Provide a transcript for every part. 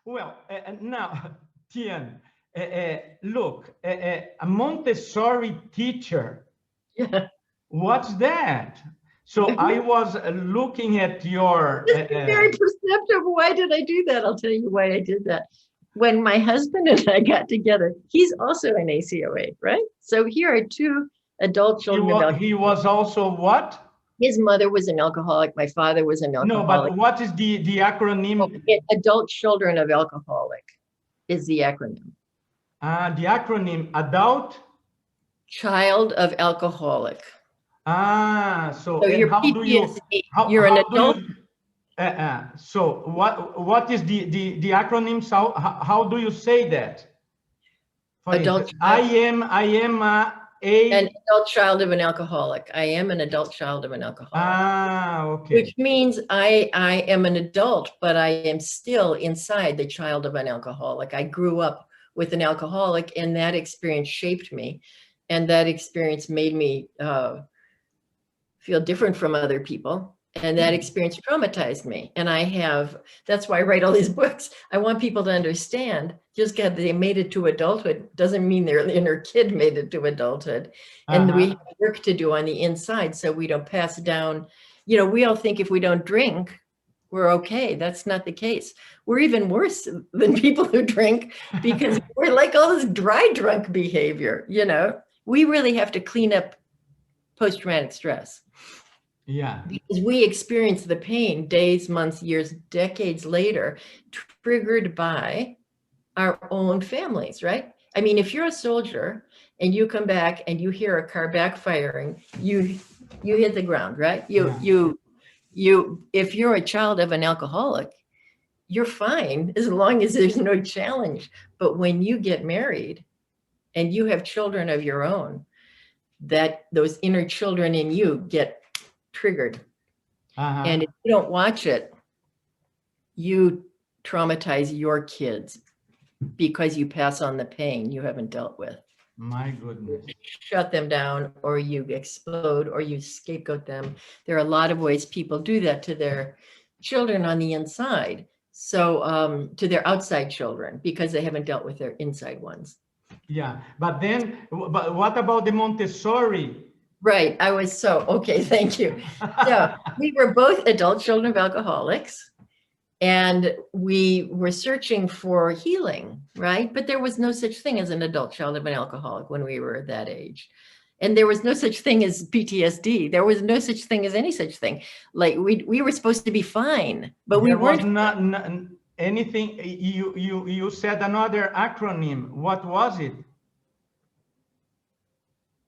Well, now, Tian, look, a Montessori teacher, Yeah. what's that? So I was looking at your, Just be very perceptive. Why did I do that? I'll tell you why I did that. When my husband and I got together, he's also an ACOA, right? So here are two adult children of alcohol. he was also what? His mother was an alcoholic. My father was an No, but alcoholic. what is the acronym? Adult children of alcoholic is the acronym. The acronym adult? Child of alcoholic. So So and your how do you, PTSD, you're an how do adult. you, so what is the acronym? So how do you say that? For Adult instance, child, I am an adult child of an alcoholic. I am an adult child of an alcoholic. Okay. Which means I am an adult, but I am still inside the child of an alcoholic. I grew up with an alcoholic, and that experience shaped me. And that experience made me feel different from other people. And that experience traumatized me. And that's why I write all these books. I want people to understand just because they made it to adulthood doesn't mean their inner kid made it to adulthood. And we have work to do on the inside so we don't pass down. We all think if we don't drink, we're okay. That's not the case. We're even worse than people who drink because we're like all this dry drunk behavior. We really have to clean up post-traumatic stress. Yeah. Because we experience the pain days, months, years, decades later, triggered by our own families, right? I mean, if you're a soldier and you come back and you hear a car backfiring, you hit the ground, right? If you're a child of an alcoholic, you're fine as long as there's no challenge. But when you get married and you have children of your own, that those inner children in you get triggered. And if you don't watch it, you traumatize your kids because you pass on the pain you haven't dealt with. My goodness. Shut them down, or you explode, or you scapegoat them. There are a lot of ways people do that to their children on the inside. So to their outside children, because they haven't dealt with their inside ones. Yeah, but what about the Montessori? Right. Okay, thank you. So we were both adult children of alcoholics, and we were searching for healing, right? But there was no such thing as an adult child of an alcoholic when we were that age. And there was no such thing as PTSD. There was no such thing as any such thing. Like we were supposed to be fine, but we weren't. There was not anything. You said another acronym. What was it?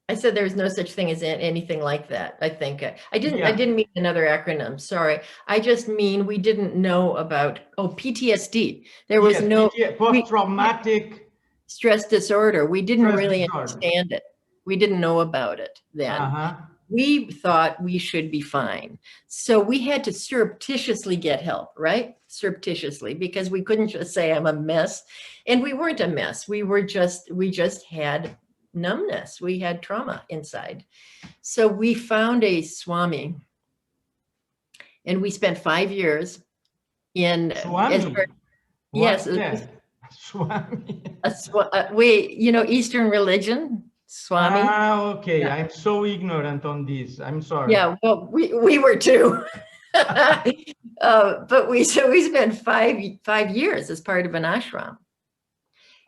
I said there's no such thing as anything like that. I think I didn't mean another acronym. Sorry. I just mean we didn't know about PTSD. There was no post-traumatic stress disorder. We didn't really understand it. We didn't know about it then. We thought we should be fine. So we had to surreptitiously get help, right? Surreptitiously, because we couldn't just say I'm a mess. And we weren't a mess. We just had numbness. We had trauma inside. So we found a Swami, and we spent 5 years in Swami. Yes, Swami. Eastern religion, Swami. Okay. Yeah. I'm so ignorant on this. I'm sorry. Yeah, well, we were too. But we spent five years as part of an ashram.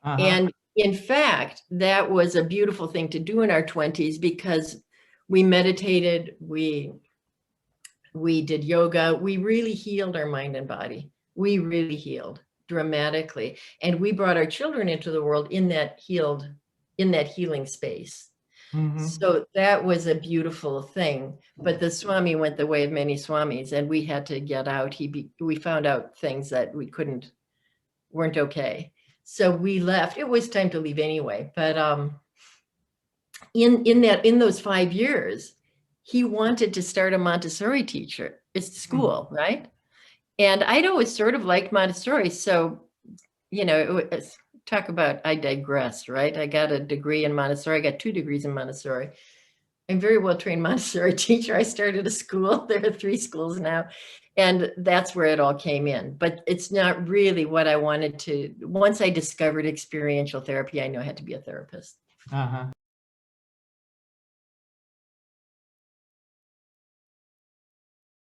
And in fact, that was a beautiful thing to do in our 20s because we meditated, we did yoga, we really healed our mind and body. We really healed dramatically. And we brought our children into the world in that healing space. So that was a beautiful thing. But the Swami went the way of many Swamis, and we had to get out. We found out things that weren't okay. So we left. It was time to leave anyway. But in those 5 years, he wanted to start a Montessori school, right? And I'd always sort of liked Montessori. So, talk about I digress, right? I got a degree in Montessori. I got 2 degrees in Montessori. I'm very well trained Montessori teacher. I started a school. There are 3 schools now. And that's where it all came in. But it's not really what I wanted to. Once I discovered experiential therapy, I knew I had to be a therapist. Uh-huh.